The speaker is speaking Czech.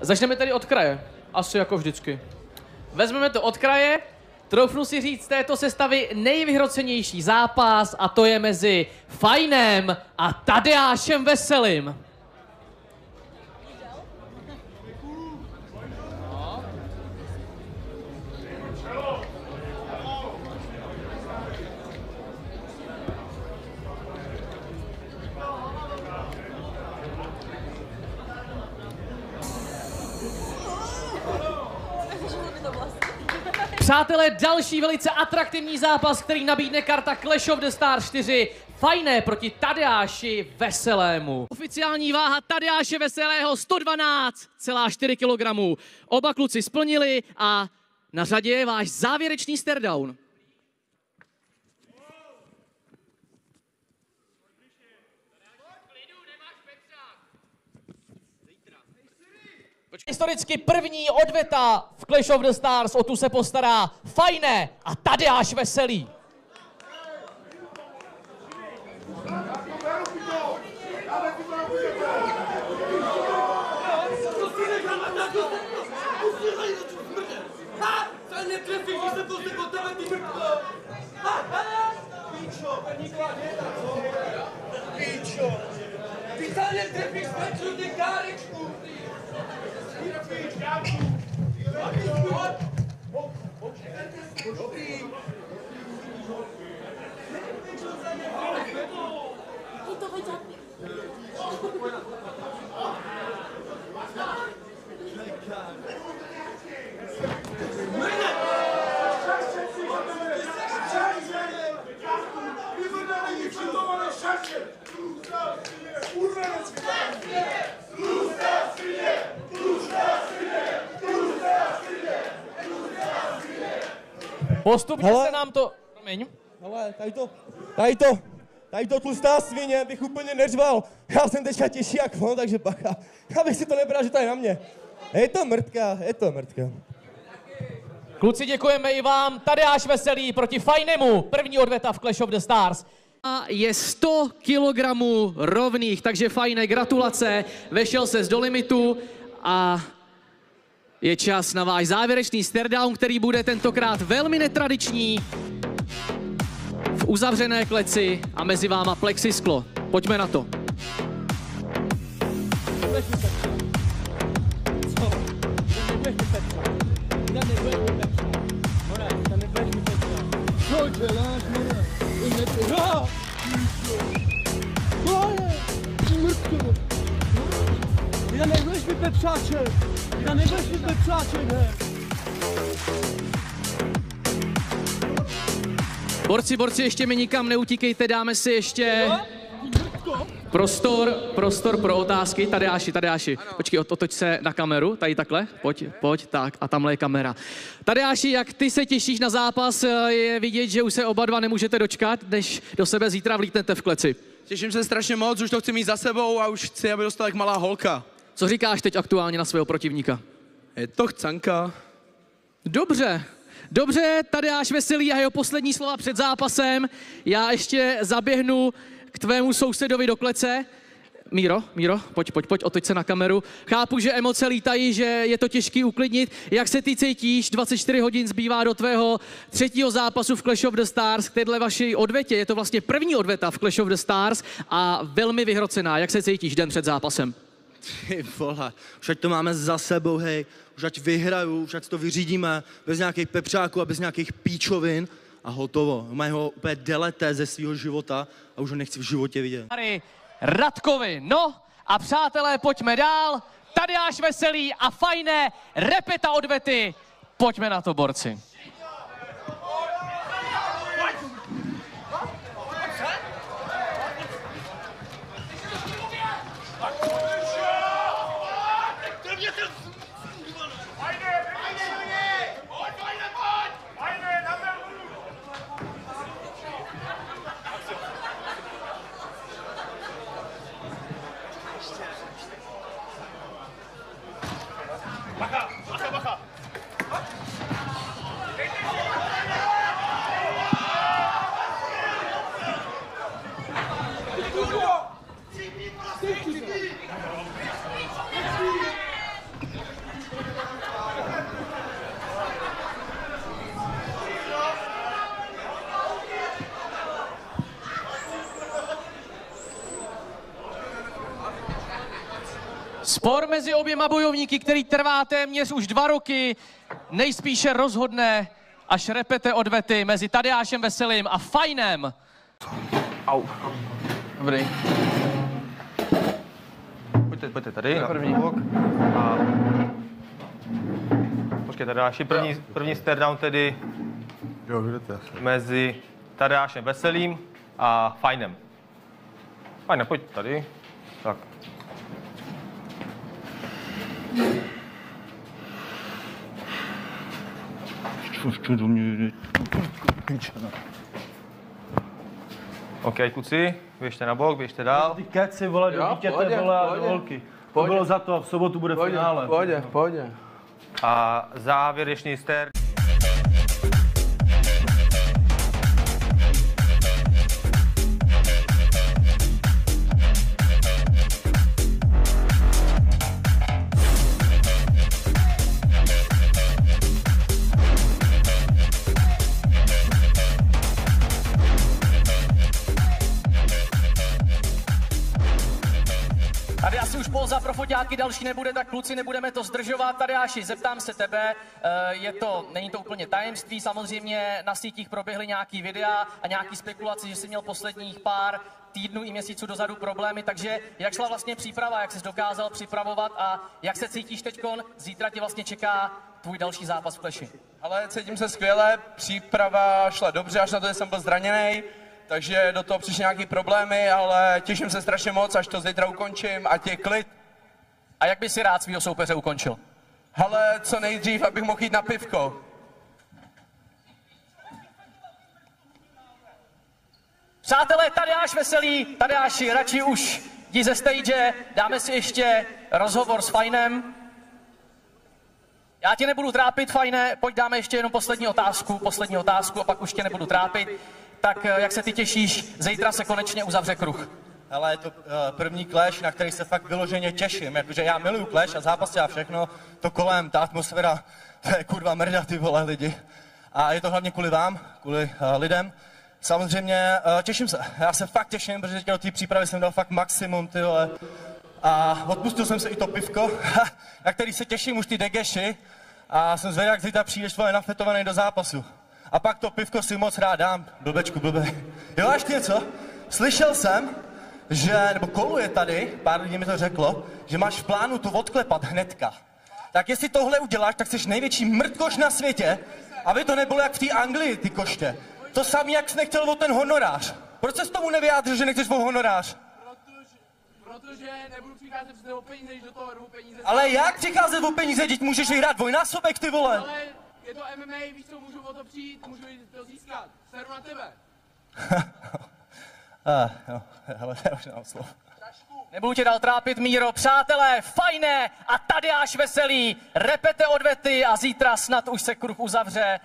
Začneme tedy od kraje, asi jako vždycky. Vezmeme to od kraje, troufnu si říct z této sestavy nejvyhrocenější zápas a to je mezi Fajnem a Tadeášem Veselým. Přátelé, další velice atraktivní zápas, který nabídne karta Clash of the Stars 4. Fajné proti Tadeáši Veselému. Oficiální váha Tadeáše Veselého 112,4 kg. Oba kluci splnili a na řadě je váš závěrečný staredown. Historicky první odveta v Clash of the Stars, o tu se postará Fajné a Tadeáš Veselý. Postupně se nám to... Promiň. Hele, tady to tlustá svině bych úplně neřval. Já jsem teďka těžší jak on, takže bacha. Abych si to nebral, že to je na mě. Je to mrtka. Kluci, děkujeme i vám. Tadeáš Veselý proti Fajnemu. První odveta v Clash of the Stars. A je 100 kg rovných, takže Fajné, gratulace. Vešel ses do limitu a je čas na váš závěrečný staredown, který bude tentokrát velmi netradiční. V uzavřené kleci a mezi váma plexisklo. Pojďme na to. Borci, ještě mi nikam neutíkejte, dáme si ještě prostor pro otázky. Tadeáši, počkej, otoč se na kameru, tady takhle, pojď, tak a tamhle je kamera. Tadeáši, jak ty se těšíš na zápas, je vidět, že už se oba dva nemůžete dočkat, než do sebe zítra vlítnete v kleci. Těším se strašně moc, už to chci mít za sebou a už chci, aby dostal jak malá holka. Co říkáš teď aktuálně na svého protivníka? Je to chcanka. Dobře, Tadeáš Veselý a jeho poslední slova před zápasem. Já ještě zaběhnu k tvému sousedovi do klece. Míro, pojď, otoč se na kameru. Chápu, že emoce lítají, že je to těžký uklidnit. Jak se ty cítíš? 24 hodin zbývá do tvého třetího zápasu v Clash of the Stars. K téhle vaší odvetě, je to vlastně první odveta v Clash of the Stars a velmi vyhrocená. Jak se cítíš den před zápasem? Ty vole, už ať to máme za sebou, hej. Už ať vyhraju, už ať to vyřídíme bez nějakých pepřáků a bez nějakých píčovin a hotovo. Mají ho úplně deleté ze svého života a už ho nechci v životě vidět. Radkovi, no a přátelé, pojďme dál. Tadeáš Veselý a Fajné, repeta odvety. Pojďme na to, borci. Bacha. Spor mezi oběma bojovníky, který trvá téměř už 2 roky, nejspíše rozhodne až repete odvety mezi Tadeášem Veselým a Fajnem. Au. Dobrý. Pojďte tady, na první bok. A... Počkej, Tadeáši, první stare down tedy mezi Tadeášem Veselým a Fajnem. Fajne, pojď tady. Tak. OK, kluci, běžte na bok, běžte dál. Ty keci, vole, do dítěte, vole, a do holky. To bylo za to, v sobotu bude finále. Pojďte. A závěrečný stare. Tady asi už póza pro foťáky další nebude, tak kluci, nebudeme to zdržovat. Tadeáši, zeptám se tebe, není to úplně tajemství, samozřejmě na sítích proběhly nějaký videa a nějaký spekulace, že jsi měl posledních pár týdnů i měsíců dozadu problémy, takže jak šla vlastně příprava, jak jsi dokázal připravovat a jak se cítíš teďkon? Zítra tě vlastně čeká tvůj další zápas v Clashi. Ale cítím se skvěle, příprava šla dobře, až na to, že jsem byl zraněný, takže do toho přišly nějaký problémy, ale těším se strašně moc, až to zítra ukončím, ať je klid. A jak by si rád svýho soupeře ukončil? Ale co nejdřív, abych mohl jít na pivko. Přátelé, Tadeáš Veselý, Tadeáši, radši už jdi ze stage, dáme si ještě rozhovor s Fajnem. Já tě nebudu trápit, Fajne, pojď dáme ještě jenom poslední otázku a pak už tě nebudu trápit. Tak jak se ty těšíš, zítra se konečně uzavře kruh. Ale je to první Clash, na který se fakt vyloženě těším, jakože já miluju Clash a zápasy a všechno, to kolem, ta atmosféra, to je kurva mrda, ty vole lidi. A je to hlavně kvůli vám, kvůli lidem. Samozřejmě těším se, já se fakt těším, protože teďka do té přípravy jsem dal fakt maximum, ty vole. A odpustil jsem se i to pivko, na který se těším už ty degeši. A jsem zvědavý, jak zítra přijdeš vole nafetovaný do zápasu. A pak to pivko si moc rád dám, blbej. Jo, až něco, slyšel jsem, že, nebo koluje tady, pár lidí mi to řeklo, že máš v plánu to odklepat hnedka. Tak jestli tohle uděláš, tak jsi největší mrtkoš na světě, aby to nebylo jak v té Anglii, ty koště. To samý, jak jsi nechtěl o ten honorář. Proč jsi tomu nevyjádřil, že nechceš o honorář? Protože nebudu přicházet přesně o peníze, když do toho rvu peníze. Ale jak přicházet o peníze, teď můžeš vyhrát dvojnásobek, ty vole. Ale je to MMA, víš co, můžu o to přijít, můžu to získat. Seru na tebe. Jo, ale já už nemám slov. Nebudu tě dál trápit, Míro. Přátelé, Fajné a Tadeáš Veselý, repete odvety a zítra snad už se kruh uzavře.